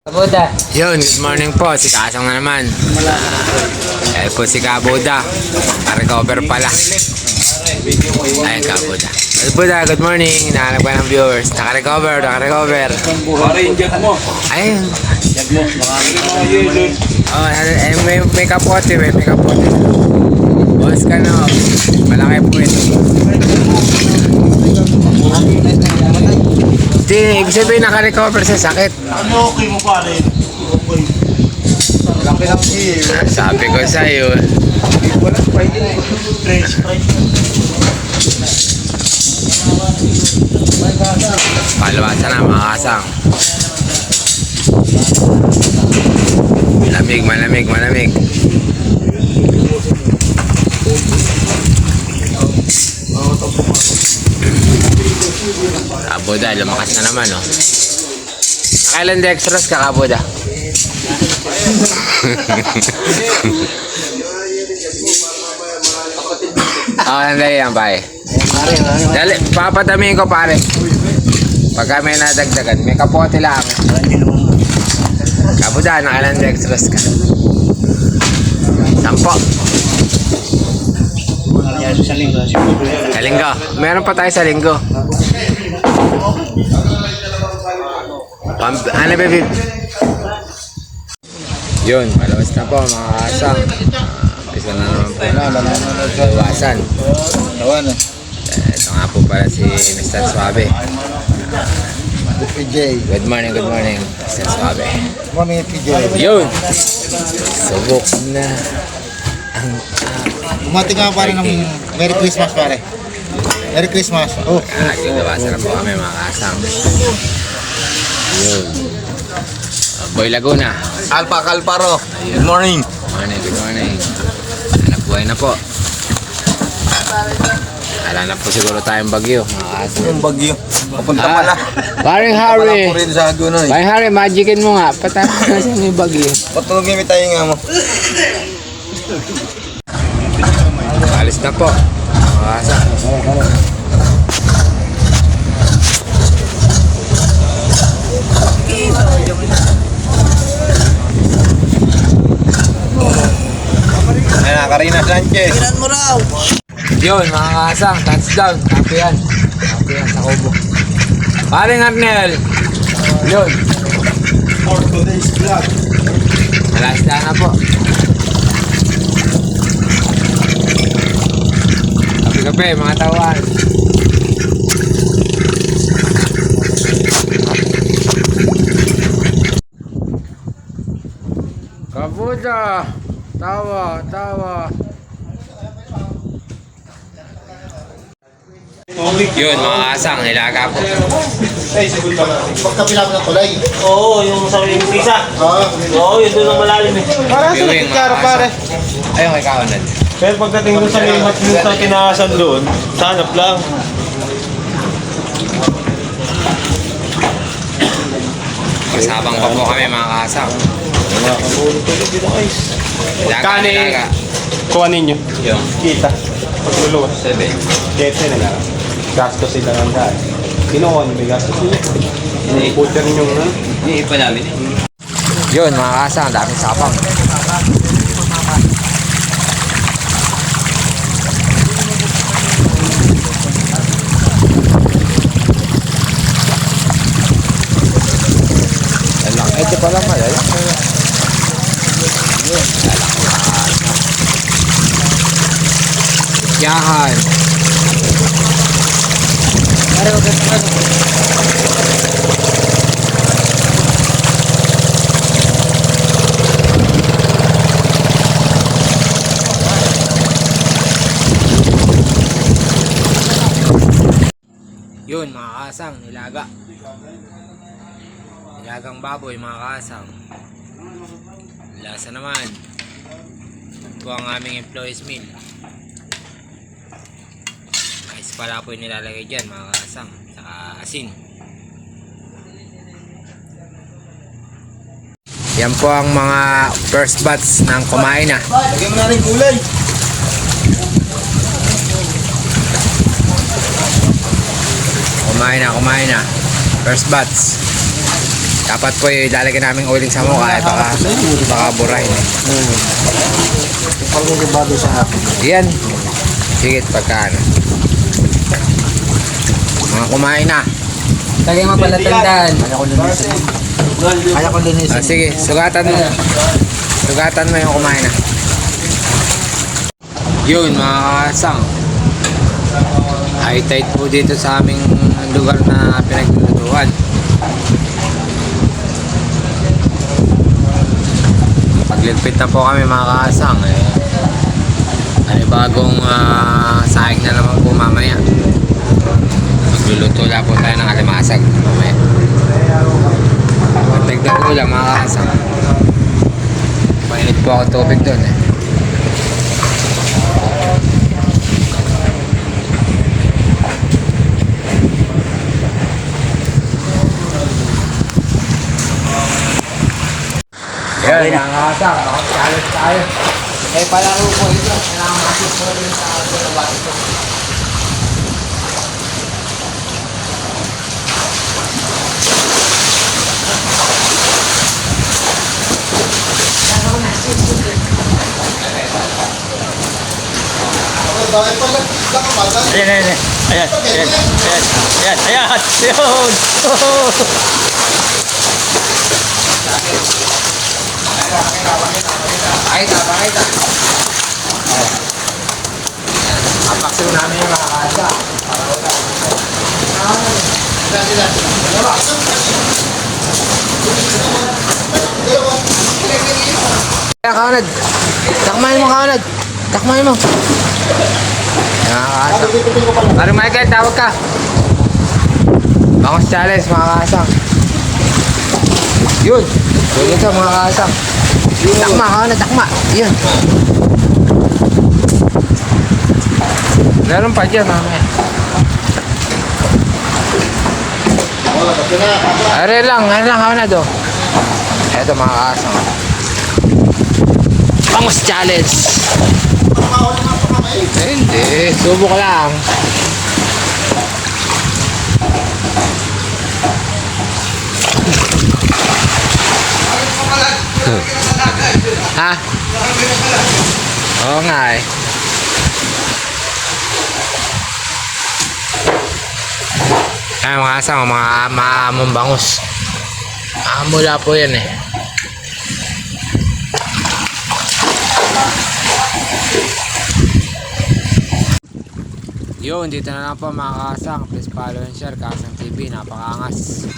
Kabuda. Yun, good morning po. Si Kasang na naman. Po si Kabuda. Recover pala. Ayun, Kabuda. Kabuda, good morning. Nahanap ka ng viewers. Naka-recover. Ayun, Ayun. jag mo. Oh, may kapote. May kapote. Boss ka no. Malaki po ito. Hindi, ibig sabihin naka-recover sa sakit. Ano okay mo pa rin? Okay. Laki lang siya. Sabi ko sa'yo. Walang fighting. Fresh fight. Palawasan na mga kasang. Malamig. Kabuda, lumakas na naman, oh. Nakailan dextrose ka, Kabuda? Nandali yan, pare. Dali, papatamin ko, pare. Pagka may nadagdagan, may kapote lang. Kabuda, nakailan dextrose ka? 10. Sa linggo. Meron pa tayo sa linggo. Ano ba, Viv? Yun, malawas na po mga kasang. Pisa na naman po. Iwasan. Ito nga po pala si Mr. Suave. PJ. Good morning, Mr. Suave. Morning, PJ. Yun! Subok na ang Umati ka pare ng Merry Christmas pare. Merry Christmas. Oh, Iwasan na po kami mga kasang. Yun. Boy Laguna. Alpha Calparo. Good morning. Good morning. Anak buhay na po. Ala na po siguro tayong bagyo. Mga kasang. Yung bagyo. Papunta pala. Paring Pala Harry. ko rin sa Hagonoy. Paring Harry, magicin mo nga. Patapos na siya yung bagyo. Patulogin mi tayo nga mo. Alis na po. Mga kasang. Ay na, Karina Sanchez. Yun, mga kasang. Touchdown. Happy yan sa Kubo. Paring Arnel. Yun. For today's vlog. Alas na po. Kape, mga tawan. Kabuda! Tawa! Yun, mga kasang, hilaga po. Pagkapila mo ng tulay. Oo, yung sa yung pisa. Oo, yun doon ang malalim eh. Para Viewing, mga kasang. Ayun, kay Kawanan. Pero pagdating doon sa limat yung sa tinaasan doon, sanap lang. Masabang pa po kami, mga kasang. Wala, kabulog ko dito guys. Hilaga. Kuha ninyo. Yung Kita. Pagluluwas. 7. Dete na lang. Gastos sila ng daan. Kinuha niyo, may gastos niyo. Iniiputan ninyo na. Iniipa namin eh. Yun, mga kasang, daming sapang. Ito pala malalaki. Yun, yahan. Yun, mga kasang, nilaga. Nilagang baboy, mga kasang. Lasa naman. Ito ang aming employees meal. Mais pala po yung nilalagay dyan, mga kasang. Saka asin. Yan po ang mga first batch ng kumain na. Lagyan mo na rin gulay. Kumain na. First batch. Dapat po ilalagay namin uling sa mukha. Baka burahin eh. Pag-ibado sa akin. Yan. Sige, pagkaan. Mga kumain na. Lagay mo pala tandaan. Kaya ko linisin. Sige, sugatan mo. Sugatan mo yung kumain na. Yun, mga kasang. High tide po dito sa aming lugar na pinaglulutuan. Magligpit na po kami mga kasang. Ay bagong saing na naman po mamaya. Magluluto na po tayo ng alimasag mamaya. Magtagdag ko lang mga kasang. Mainit po ako tubig doon eh. Yan, mga kasang. Challenge tayo. Eh, palaro po ito. Kailangan makasip po rin sa dalawa ito. Ayan, ayan, ayan. Ayan, ayan, ayan, ayan, ayan. Yun. Pakita. Apaksin namin yung mga kasa. Kaya kaunad. Takmahin mo kaunad. Takmahin mo. Mga kasa. Maring Michael, tawag ka. Bangos challenge mga kasang. Yun. Yun ito mga kasang. Takma kaunad, takma. Yun. Meron pa dyan mamaya. Are lang kaunad oh. Eto mga kasang. Bangos challenge. Hindi, subok lang. Ha? Oo nga eh. Ay mga kasama, mga maamong bangus. Mula po yan eh. Yun, dito na lang po mga kasang. Please follow and share Kasang TV, napakaangas.